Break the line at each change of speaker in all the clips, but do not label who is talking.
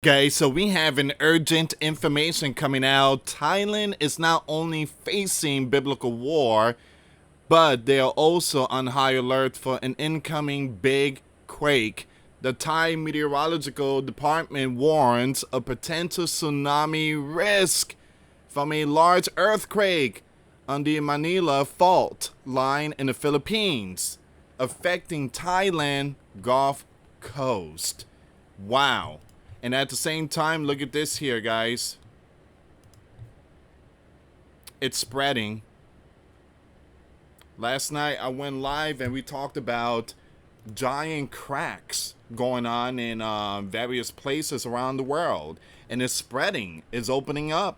Okay, so we have an urgent information coming out. Thailand is not only facing biblical war, but they are also on high alert for an incoming big quake. The Thai Meteorological Department warns of potential tsunami risk from a large earthquake on the Manila Fault line in the Philippines, affecting Thailand Gulf Coast. Wow. And at the same time, look at this here, guys. It's spreading. Last night I went live and we talked about giant cracks going on in various places around the world. And it's spreading. It's opening up.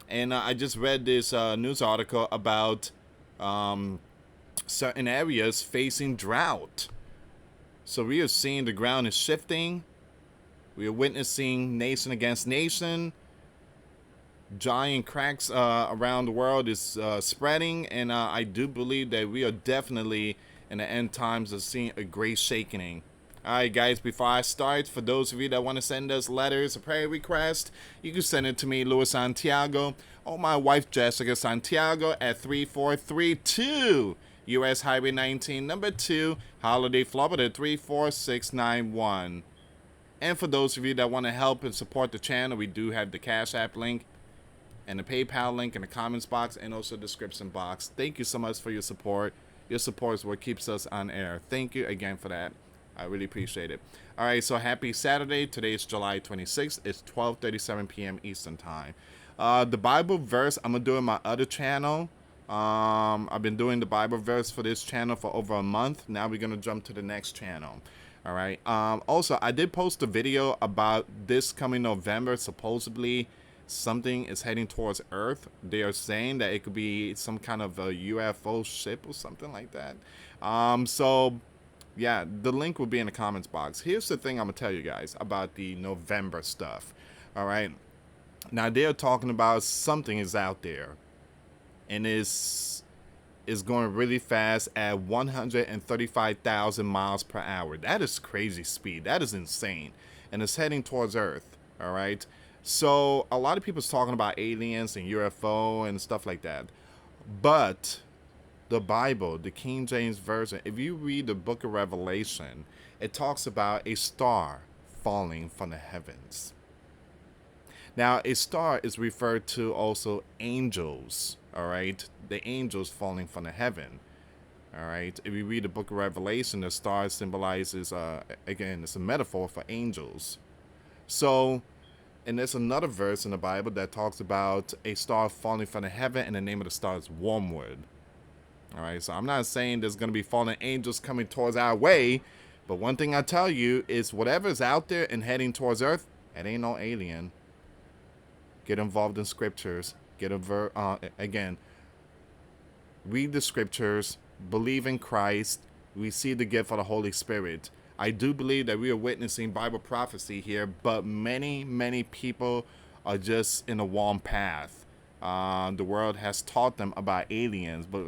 And I just read this news article about certain areas facing drought. So we are seeing the ground is shifting. We are witnessing nation against nation. Giant cracks around the world is spreading, and I do believe that we are definitely in the end times of seeing a great shaking. Alright guys, before I start, for those of you that want to send us letters or prayer requests, you can send it to me, US Santiago, or my wife Jessica Santiago at 3432 US Highway 19, number 2, Holiday, Florida 34691. And for those of you that want to help and support the channel, we do have the Cash App link and the PayPal link in the comments box and also description box. Thank you so much for your support. Your support is what keeps us on air. Thank you again for that. I really appreciate it. All right, so happy Saturday. Today is July 26th. It's 12:37 p.m. Eastern Time. The Bible verse I'm going to do in my other channel. I've been doing the Bible verse for this channel for over a month. Now we're going to jump to the next channel. All right. Also, I did post a video about this coming November. Supposedly, something is heading towards Earth. They are saying that it could be some kind of a UFO ship or something like that. So, yeah, the link will be in the comments box. Here's the thing I'm going to tell you guys about the November stuff. All right. Now, they're talking about something is out there. And is going really fast at 135,000 miles per hour. That is crazy speed. That is insane. And it's heading towards Earth. All right. So a lot of people's talking about aliens and UFO and stuff like that. But the Bible, the King James Version, if you read the book of Revelation, it talks about a star falling from the heavens. Now, a star is referred to also angels, all right? The angels falling from the heaven, all right? If you read the book of Revelation, the star symbolizes, again, it's a metaphor for angels. So, and there's another verse in the Bible that talks about a star falling from the heaven, and the name of the star is Wormwood. All right, so I'm not saying there's going to be fallen angels coming towards our way, but one thing I tell you is whatever's out there and heading towards Earth, it ain't no alien. Get involved in scriptures. Again, read the scriptures. Believe in Christ. Receive the gift of the Holy Spirit. I do believe that we are witnessing Bible prophecy here, but many people are just in a wrong path. The world has taught them about aliens, but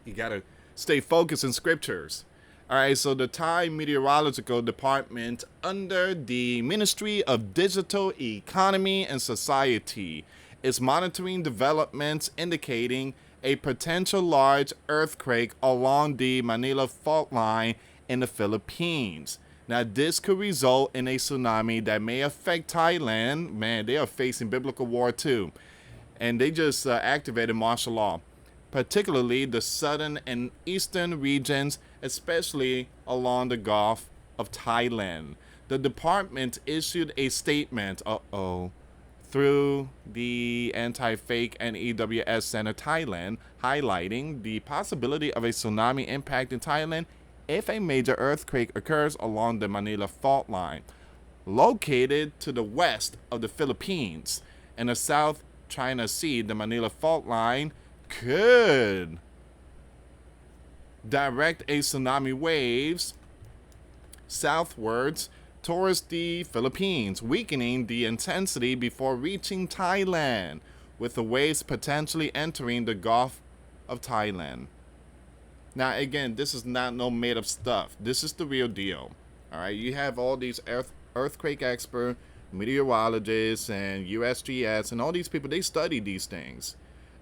you gotta stay focused in scriptures. All right, so the Thai Meteorological Department under the Ministry of Digital Economy and Society is monitoring developments indicating a potential large earthquake along the Manila Fault line in the Philippines. Now, this could result in a tsunami that may affect Thailand. Man, they are facing biblical war too. And they just activated martial law, particularly the southern and eastern regions, especially along the Gulf of Thailand. The department issued a statement, through the Anti-Fake and EWS Center Thailand, highlighting the possibility of a tsunami impact in Thailand if a major earthquake occurs along the Manila Fault line, located to the west of the Philippines and the South China Sea. The Manila Fault line could direct a tsunami waves southwards towards the Philippines, weakening the intensity before reaching Thailand, with the waves potentially entering the Gulf of Thailand. Now, again, this is not no made-up stuff. This is the real deal. All right, you have all these earthquake expert, meteorologists, and USGS, and all these people, they study these things.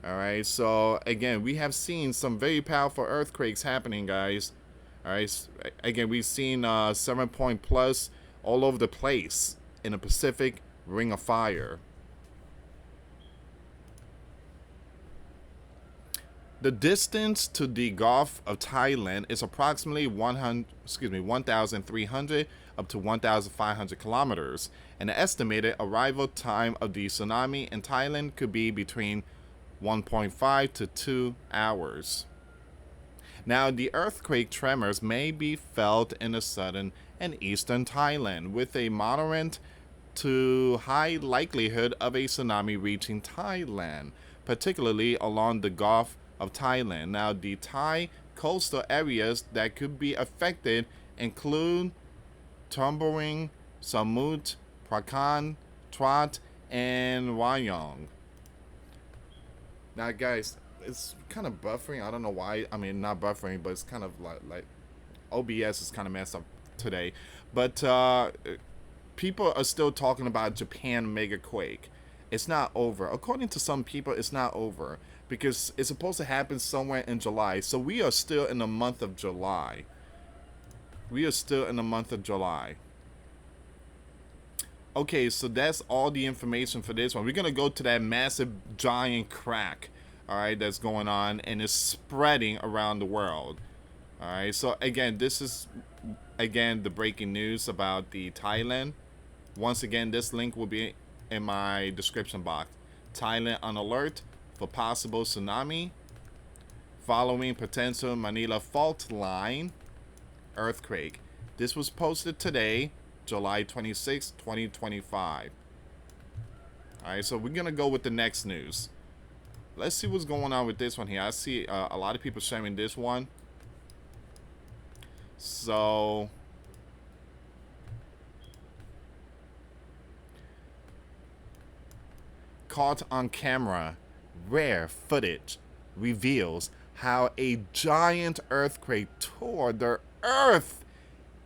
All right, so again, we have seen some very powerful earthquakes happening, guys. All right, again, we've seen 7 point plus all over the place in the Pacific Ring of Fire. The distance to the Gulf of Thailand is approximately 1,300 up to 1,500 kilometers, and the estimated arrival time of the tsunami in Thailand could be between 1.5 to 2 hours. Now, the earthquake tremors may be felt in the southern and eastern Thailand, with a moderate to high likelihood of a tsunami reaching Thailand, particularly along the Gulf of Thailand. Now, the Thai coastal areas that could be affected include Tamboring, Samut, Prakan, Trat, and Rayong. Now, guys, it's kind of buffering. I don't know why. I mean, not buffering, but it's kind of like OBS is kind of messed up today. But people are still talking about Japan mega quake. It's not over. According to some people, it's not over because it's supposed to happen somewhere in July. So we are still in the month of July. We are still in the month of July. Okay, so that's all the information for this one. We're going to go to that massive giant crack, all right, that's going on and is spreading around the world. All right, so again, this is, again, the breaking news about the Thailand. Once again, this link will be in my description box. Thailand on alert for possible tsunami following potential Manila fault line earthquake. This was posted today, July 26, 2025. Alright, so we're going to go with the next news. Let's see what's going on with this one here. I see a lot of people sharing this one. So, caught on camera, rare footage reveals how a giant earthquake tore the earth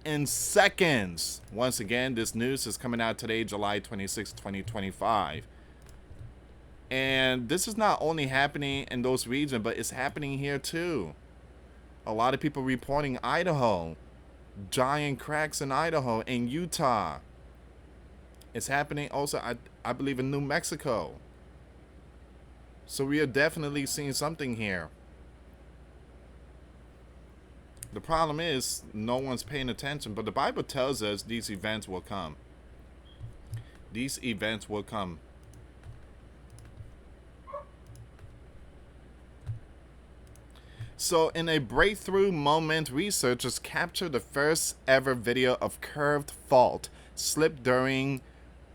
in seconds. Once again, this news is coming out today, July 26, 2025. And this is not only happening in those regions, but it's happening here too. A lot of people reporting Idaho. Giant cracks in Idaho, in Utah. It's happening also, I believe, in New Mexico. So we are definitely seeing something here. The problem is no one's paying attention, but the Bible tells us these events will come. These events will come. So in a breakthrough moment, researchers captured the first ever video of curved fault slip during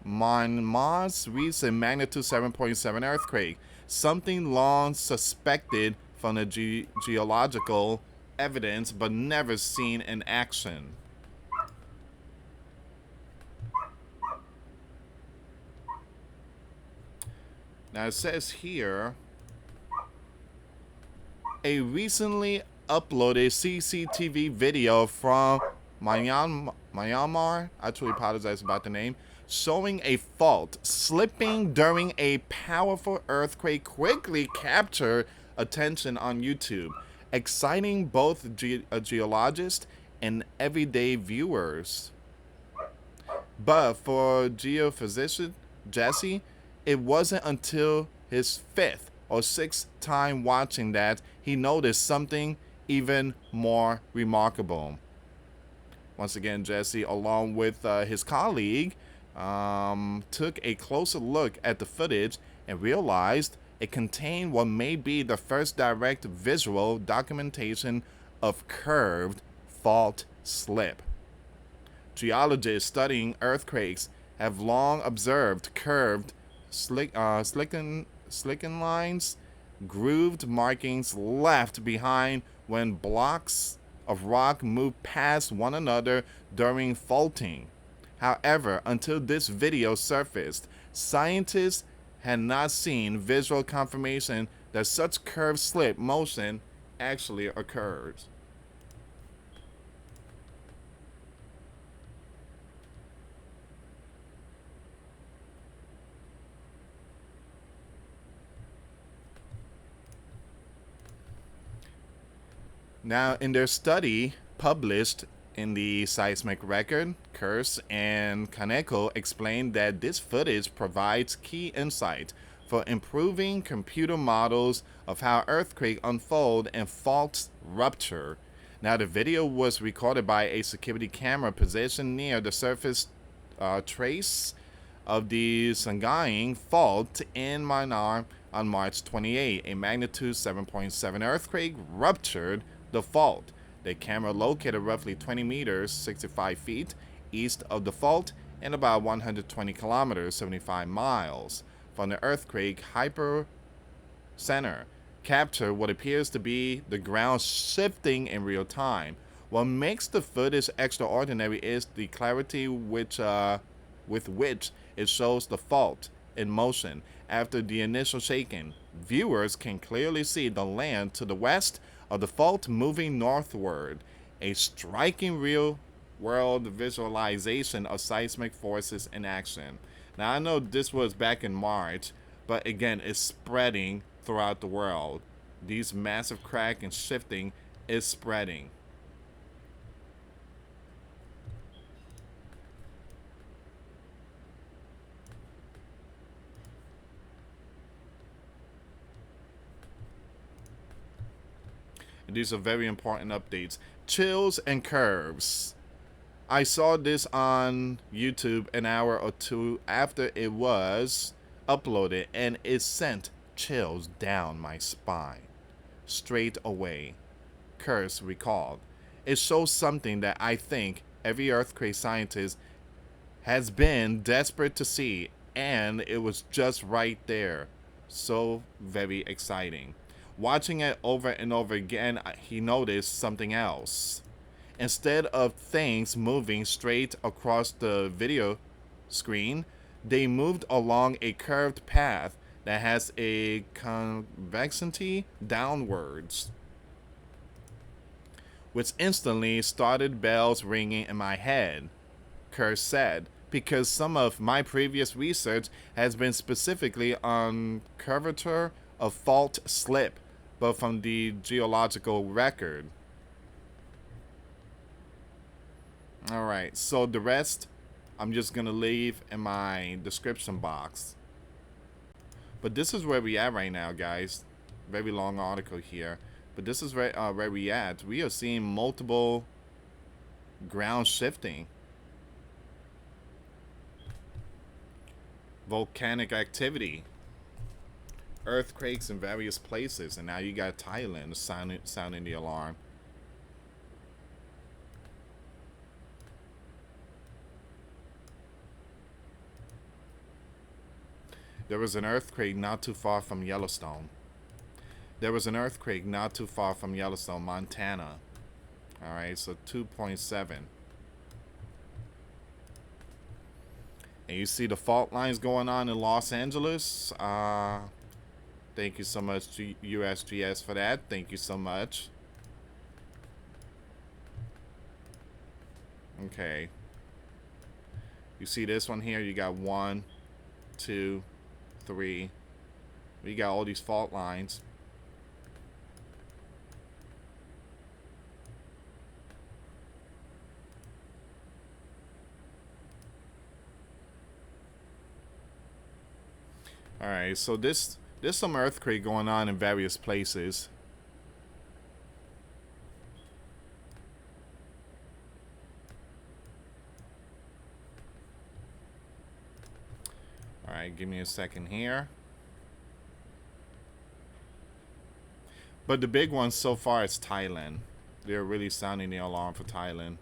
Myanmar's recent magnitude 7.7 earthquake, something long suspected from the geological evidence but never seen in action. Now it says here, a recently uploaded CCTV video from Myanmar, I truly apologize about the name, showing a fault slipping during a powerful earthquake quickly captured attention on YouTube, exciting both geologists and everyday viewers. But for geophysicist Jesse, it wasn't until his fifth or sixth time watching that he noticed something even more remarkable. Once again, Jesse, along with his colleague, took a closer look at the footage and realized it contained what may be the first direct visual documentation of curved fault slip. Geologists studying earthquakes have long observed curved slicken lines, grooved markings left behind when blocks of rock move past one another during faulting. However, until this video surfaced, scientists had not seen visual confirmation that such curved slip motion actually occurs. Now, in their study published in the Seismic Record, Kurz and Kaneko explained that this footage provides key insight for improving computer models of how earthquakes unfold and faults rupture. Now, the video was recorded by a security camera positioned near the surface trace of the Santiago fault in Myanmar on March 28. A magnitude 7.7 earthquake ruptured the fault. The camera located roughly 20 meters, 65 feet, east of the fault and about 120 kilometers, 75 miles, from the earthquake hypercenter, captured what appears to be the ground shifting in real time. What makes the footage extraordinary is the clarity with which it shows the fault in motion. After the initial shaking, viewers can clearly see the land to the west of the fault moving northward, a striking real-world visualization of seismic forces in action. Now, I know this was back in March, but again, it's spreading throughout the world. These massive crack and shifting is spreading. These are very important updates. Chills and curves. I saw this on YouTube an hour or two after it was uploaded, and it sent chills down my spine. Straight away. Curves recalled. It shows something that I think every earthquake scientist has been desperate to see, and it was just right there. So very exciting. Watching it over and over again, he noticed something else. Instead of things moving straight across the video screen, they moved along a curved path that has a convexity downwards, which instantly started bells ringing in my head, Kerr said, because some of my previous research has been specifically on curvature of fault slip, but from the geological record. Alright, so the rest I'm just going to leave in my description box. But this is where we at right now, guys. Very long article here. But this is where we at. We are seeing multiple ground shifting. Volcanic activity. Earthquakes in various places, and now you got Thailand sounding the alarm. There was an earthquake not too far from Yellowstone. There was an earthquake not too far from Yellowstone, Montana. Alright, so 2.7. And you see the fault lines going on in Los Angeles. Thank you so much to USGS for that. Thank you so much. Okay. You see this one here? You got 1, 2, 3. We got all these fault lines. Alright, so there's some earthquake going on in various places. Alright, give me a second here. But the big one so far is Thailand. They're really sounding the alarm for Thailand.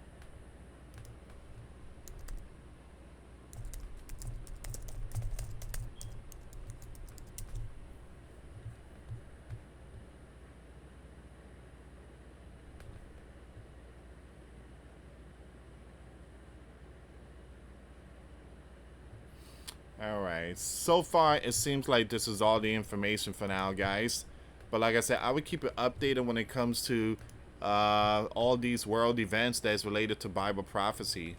Alright, so far it seems like this is all the information for now, guys. But like I said, I would keep it updated when it comes to all these world events that's related to Bible prophecy.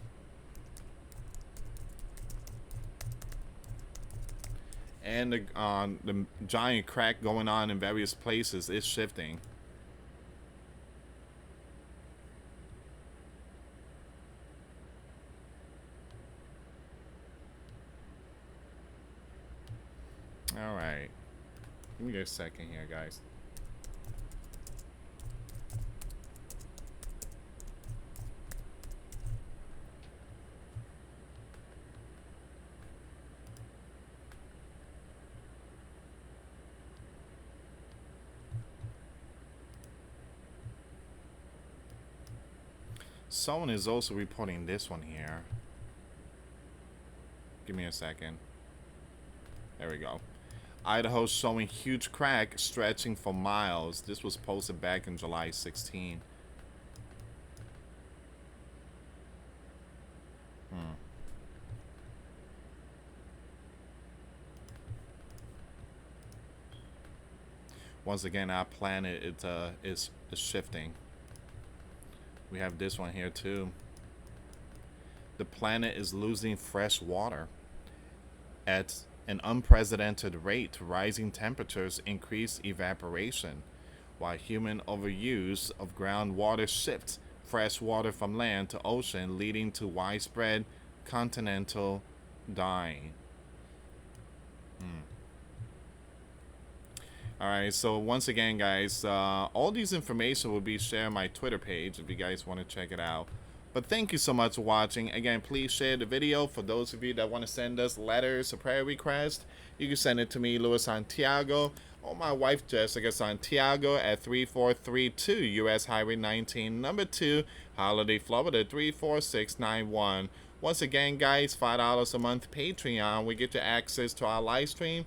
And the giant crack going on in various places is shifting. Give me a second here, guys. Someone is also reporting this one here. Give me a second. There we go. Idaho showing huge crack stretching for miles. This was posted back in July 16. Once again, our planet is shifting. We have this one here too. The planet is losing fresh water at an unprecedented rate. Rising temperatures increase evaporation, while human overuse of groundwater shifts fresh water from land to ocean, leading to widespread continental dying. Alright, so once again, guys, all these information will be shared on my Twitter page if you guys want to check it out. But thank you so much for watching. Again, please share the video. For those of you that want to send us letters or prayer requests, you can send it to me, US Santiago, or my wife, Jessica Santiago, at 3432 US Highway 19, number 2, Holiday, Florida, 34691. Once again, guys, $5 a month Patreon. We get you access to our live stream.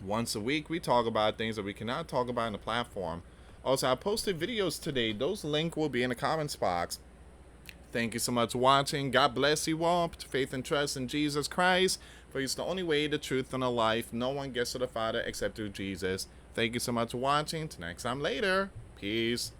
Once a week, we talk about things that we cannot talk about on the platform. Also, I posted videos today. Those links will be in the comments box. Thank you so much for watching. God bless you all. Put your faith and trust in Jesus Christ, for He's the only way, the truth, and the life. No one gets to the Father except through Jesus. Thank you so much for watching. Till next time later. Peace.